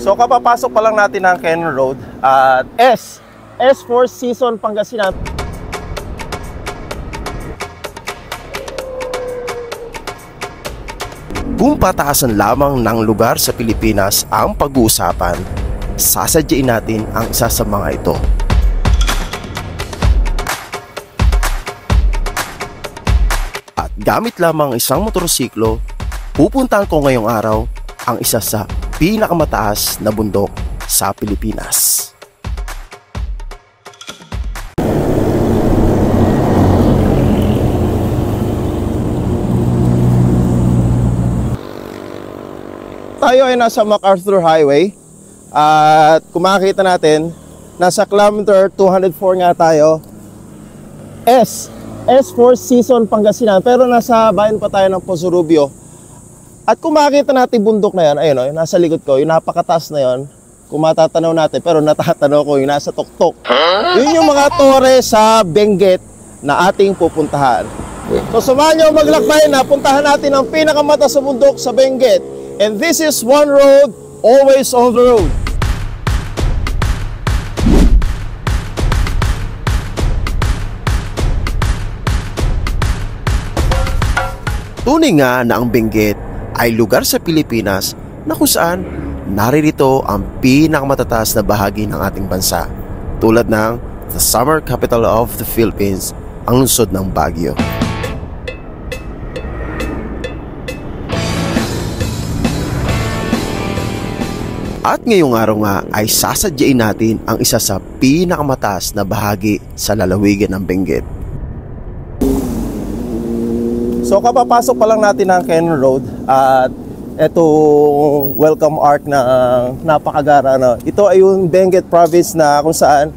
So kapapasok pa lang natin ng Cannon Road at S4 Season Pangasinan. Kung pataasan lamang ng lugar sa Pilipinas ang pag-uusapan, sasadyain natin ang isa sa mga ito. At gamit lamang isang motorsiklo, pupuntahan ko ngayong araw ang isa sa pinakamataas na bundok sa Pilipinas. Tayo ay nasa MacArthur Highway at kung makikita natin, nasa kilometer 204 nga tayo. S4 Season Pangasinan, pero nasa bayan pa tayo ng Posurubio. At kung makikita natin bundok na yan, ayun o, nasa likod ko, yung napakataas na yon. Kung matatanaw natin, pero natatanaw ko yung nasa tuktok. Yun yung mga tore sa Benguet na ating pupuntahan. So samahan nyo maglakbay na puntahan natin ang pinakamataas na bundok sa Benguet. And this is one road, always on the road. Tunay nga na ang Benguet ay lugar sa Pilipinas na kung saan naririto ang pinakamataas na bahagi ng ating bansa, tulad ng the summer capital of the Philippines, ang lungsod ng Baguio. At ngayong araw nga ay sasadyain natin ang isa sa pinakamataas na bahagi sa lalawigan ng Benguet. So kapapasok pa lang natin ng Cannon Road at itong welcome arc na napakagara. Ito ay yung Benguet Province na kung saan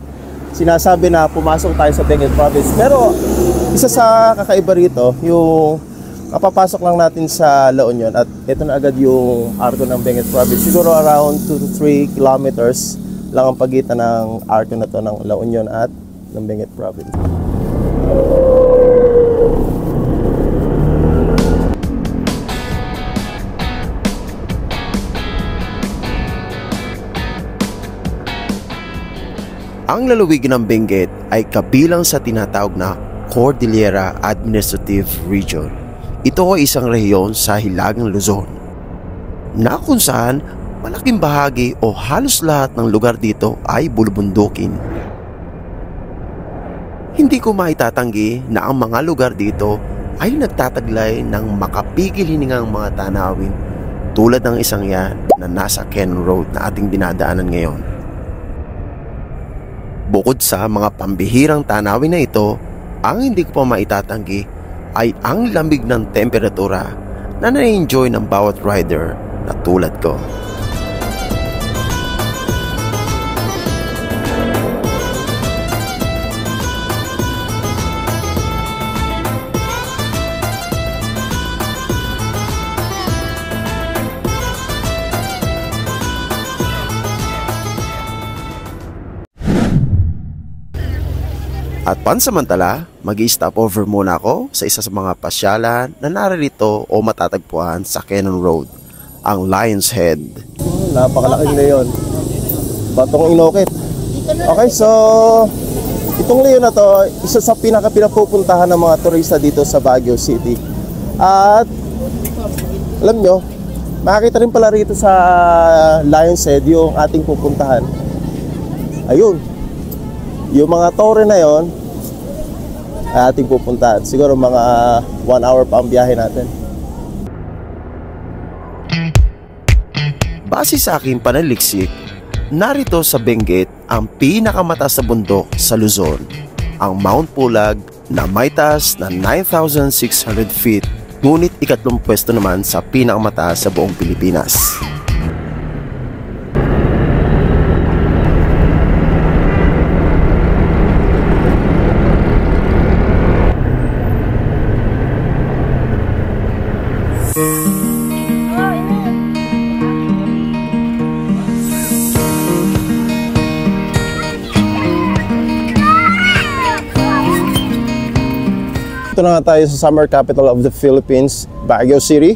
sinasabi na pumasok tayo sa Benguet Province. Pero isa sa kakaiba rito, yung kapapasok lang natin sa La Union at ito na agad yung arko ng Benguet Province. Siguro around 2 to 3 kilometers lang ang pagitan ng arko na to ng La Union at ng Benguet Province. Ang lalawigan ng Benguet ay kabilang sa tinatawag na Cordillera Administrative Region. Ito ay isang rehiyon sa Hilagang Luzon, na kung saan malaking bahagi o halos lahat ng lugar dito ay bulubundukin. Hindi ko maitatanggi na ang mga lugar dito ay nagtataglay ng makapigil hiningang mga tanawin tulad ng isang yan na nasa Cannon Road na ating dinadaanan ngayon. Bukod sa mga pambihirang tanawin na ito, ang hindi ko pa maitatanggi ay ang lamig ng temperatura na na-enjoy ng bawat rider na tulad ko. At pansamantala, mag-i-stop over muna ako sa isa sa mga pasyalan na naririto o matatagpuan sa Cannon Road, ang Lion's Head. Napakalaking leon. Batong inokit. Okay, so itong leon na to, isa sa pinaka-pinapupuntahan ng mga turista dito sa Baguio City. At alam nyo, makikita rin pala rito sa Lion's Head yung ating pupuntahan. Ayun. Yung mga tore na yon ay ating pupuntahan. Siguro mga 1 hour pa ang biyahe natin. Base sa aking panaliksik, narito sa Benguet ang pinakamataas na bundok sa Luzon, ang Mount Pulag na may taas na 9,600 feet, ngunit ikatlong pwesto naman sa pinakamataas sa buong Pilipinas. Ito na nga tayo sa summer capital of the Philippines, Baguio City.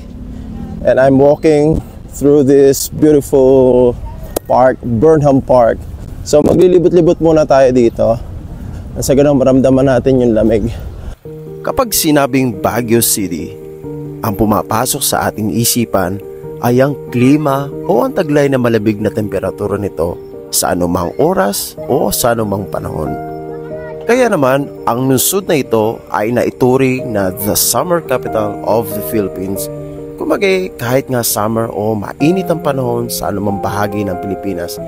And I'm walking through this beautiful Park, Burnham Park. So maglilibot-libot muna tayo dito. Nasa ganun maramdaman natin yung lamig. Kapag sinabing Baguio City, ang pumapasok sa ating isipan ay ang klima o ang taglay na malamig na temperatura nito sa anumang oras o sa anumang panahon. Kaya naman, ang lungsod na ito ay naituring na the summer capital of the Philippines. Kumagay, kahit nga summer o mainit ang panahon sa anumang bahagi ng Pilipinas,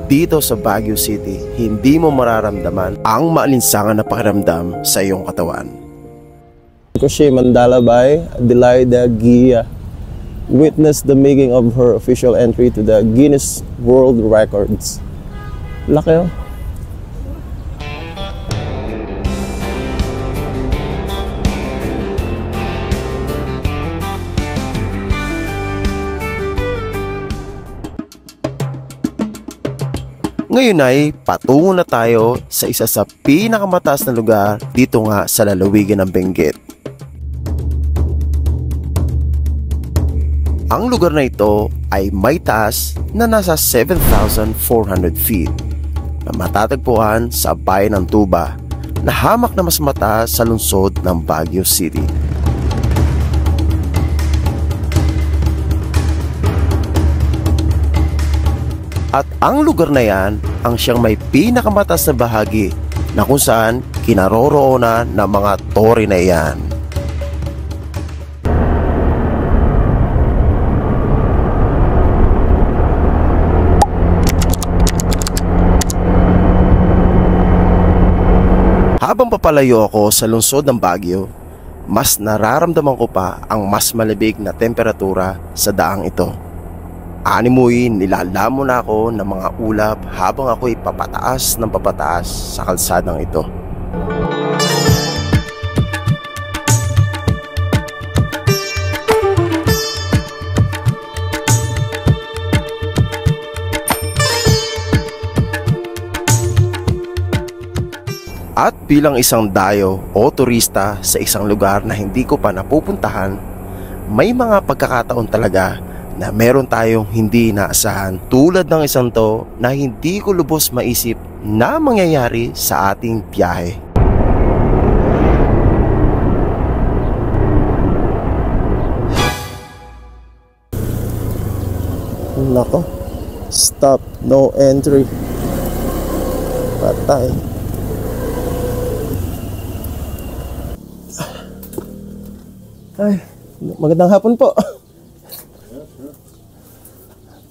dito sa Baguio City, hindi mo mararamdaman ang maalinsangan na pakiramdam sa iyong katawan. Koshi Mandalabay, Adelaida Gia, witnessed the making of her official entry to the Guinness World Records. Laki oh. Ngayon ay patungo na tayo sa isa sa pinakamataas na lugar dito nga sa lalawigan ng Benguet. Ang lugar na ito ay may taas na nasa 7,400 feet na matatagpuan sa bayan ng Tuba na hamak na mas mataas sa lungsod ng Baguio City. At ang lugar na yan ang siyang may pinakamataas na bahagi na kung saan kinaroroonan ng mga tore na iyan. Habang papalayo ako sa lungsod ng Baguio, mas nararamdaman ko pa ang mas malamig na temperatura sa daang ito. Animuin, nilalamon na ako ng mga ulap habang ako'y papataas ng papataas sa kalsadang ito. At bilang isang dayo o turista sa isang lugar na hindi ko pa napupuntahan, may mga pagkakataon talaga na meron tayong hindi inaasahan tulad ng isang to na hindi ko lubos maisip na mangyayari sa ating biyahe. Nako. Stop, no entry. Patay. Ay, magandang hapon po.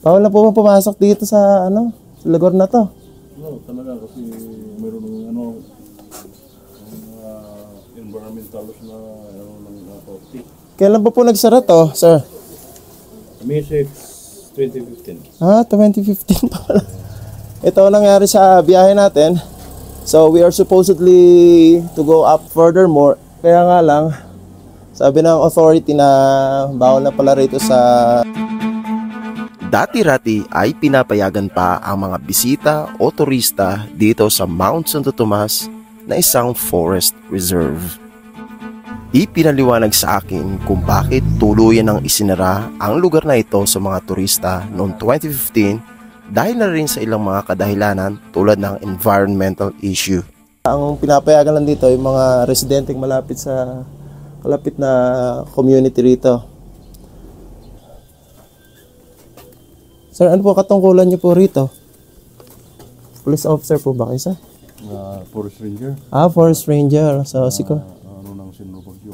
Bawal na po pumasok dito sa sa lugar na to. No, talaga kasi meron ng environmental na ng authority. Kailan po nagsara to, sir? May 6, 2015. 2015 pa pala. Ito ang nangyari sa biyahe natin. So we are supposedly to go up furthermore. Kaya nga lang, sabi ng authority na bawal na pala rito sa... Dati-rati ay pinapayagan pa ang mga bisita o turista dito sa Mount Santo Tomas na isang forest reserve. Ipinaliwanag sa akin kung bakit tuluyan ng isinara ang lugar na ito sa mga turista noong 2015 dahil na rin sa ilang mga kadahilanan tulad ng environmental issue. Ang pinapayagan lang dito ay mga residenteng malapit na community rito. Sir, ano po katungkulan niyo po rito? Police officer po ba kayo, sir? Forest ranger. Forest ranger. So, siko. Ng Sinubagyo.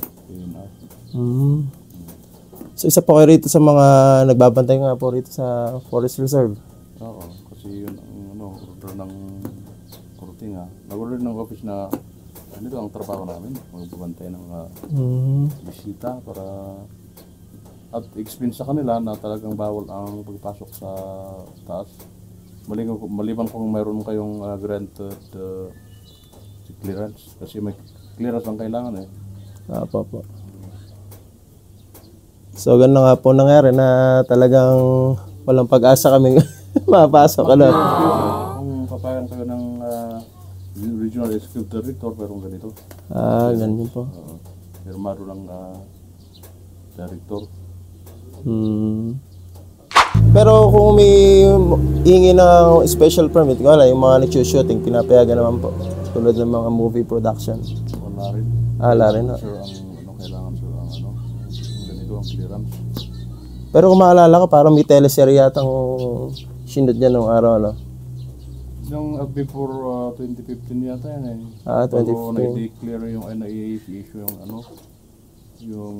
So, isa po kayo rito sa mga nagbabantay nga po rito sa Forest Reserve. Oo, kasi yun ang order ng korte nga. Nag-order ng office na ito ang trabaho namin. Magbabantay ng mga bisita para... At explain sa kanila na talagang bawal ang pagpasok sa taas. Maliban kung mayroon kayong granted clearance. Kasi may clearance ang kailangan eh. Po. So, ganun nga po nangyari na talagang walang pag-asa kaming mapasok. Kung papayan kayo ng Regional Executive Director, pero ganito. Ganyan po. Firmado ng Director. Pero kung may hingi ng special permit, wala, yung mga nag-shooting, pinapayagan naman po. Tulad ng mga movie production. Wala rin. Wala rin, no? Sir, kailangan sir, ang ganito, ang clearance. Pero kung maalala ko, parang may teleserye yatang sinod niya nung araw, no? Yung before 2015 yata yan eh. 2015. Bago na-declare yung NIA-issue yung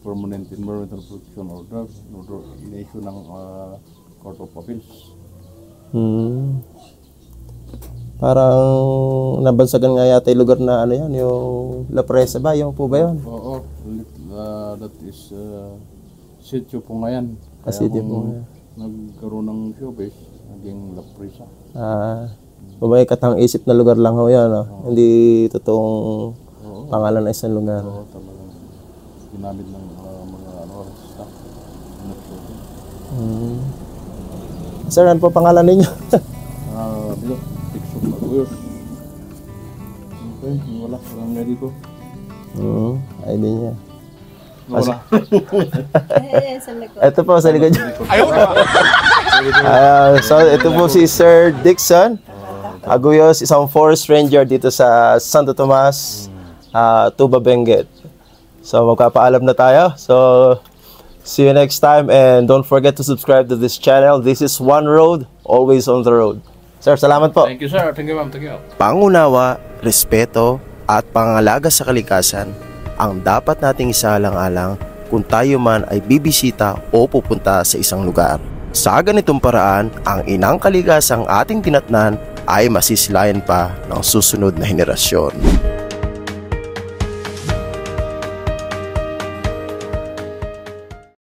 Permanent Environmental Protection Order in-issue ng Court of Appeals. Parang nabansagan nga yata yung lugar na ano yan, yung La Presa ba? Yung po ba yun? Oo, that is sitio po ngayon. Sitio po ngayon. Nagkaroon ng showbiz, naging La Presa. Babae katang isip na lugar lang ho yan, no? Hindi totoong pangalan ng isang lugar. Oo, talagang ginamit ng mga artista. Sir, ano po pangalan ninyo? Dito, Tiksok na Guyos. Okay, walang mediko. ID niya. Wala. Ito po sa likod niya. So ito po si Sir Dixon Aguyos, isang forest ranger dito sa Santo Tomas, Tuba, Benguet. So magpapaalam na tayo. So see you next time, and don't forget to subscribe to this channel. This is One Road, always on the road. Sir, salamat po. Thank you, sir. Thank you, ma'am. Thank you. Pangunawa, respeto, at pangalaga sa kalikasan ang dapat nating isaalang-alang kung tayo man ay bibisita o pupunta sa isang lugar. Sa ganitong paraan, ang inang kaligasang ating tinatnan ay masisilayan pa ng susunod na henerasyon.